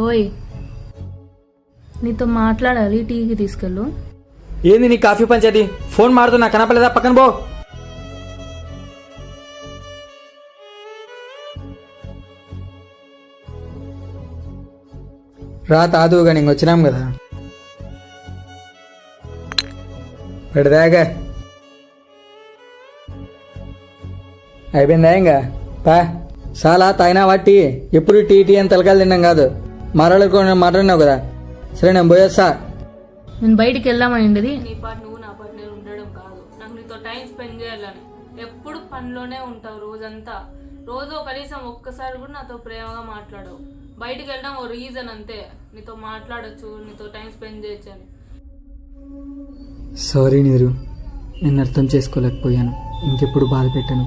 ఓయ్, నీతో మాట్లాడాలి, టీకి తీసుకెళ్ళు. ఏంది నీ కాఫీ పంచాయతీ? ఫోన్ మారుతున్నా కనపలేదా? పక్కన పో. రా తాదుగా ఇంక వచ్చినాం కదా, పెడదాగా అయిపోయిందా? ఇంకా పా చాలా తాగినా వాటి ఎప్పుడు టీ టీ అని తలకాయలు తిన్నాం కాదు, మరలకు మాట్లాడినావు కదా. సరే నేను పోయేస్తా. నేను బయటికి వెళ్దామనిండేది, నీ పాటు నువ్వు నా పాటు నేను ఉండడం కాదు. నాకు నీతో టైం స్పెండ్ చేయాలని. ఎప్పుడు పనిలోనే ఉంటావు రోజంతా. రోజు కనీసం ఒక్కసారి కూడా నాతో ప్రేమగా మాట్లాడవు. బయటికి వెళ్ళడం ఓ రీజన్ అంతే, నీతో మాట్లాడచ్చు, నీతో టైం స్పెండ్ చేయొచ్చు అని. సారీ నీరు, నేను అర్థం చేసుకోలేకపోయాను. ఇంకెప్పుడు బాధ పెట్టాను.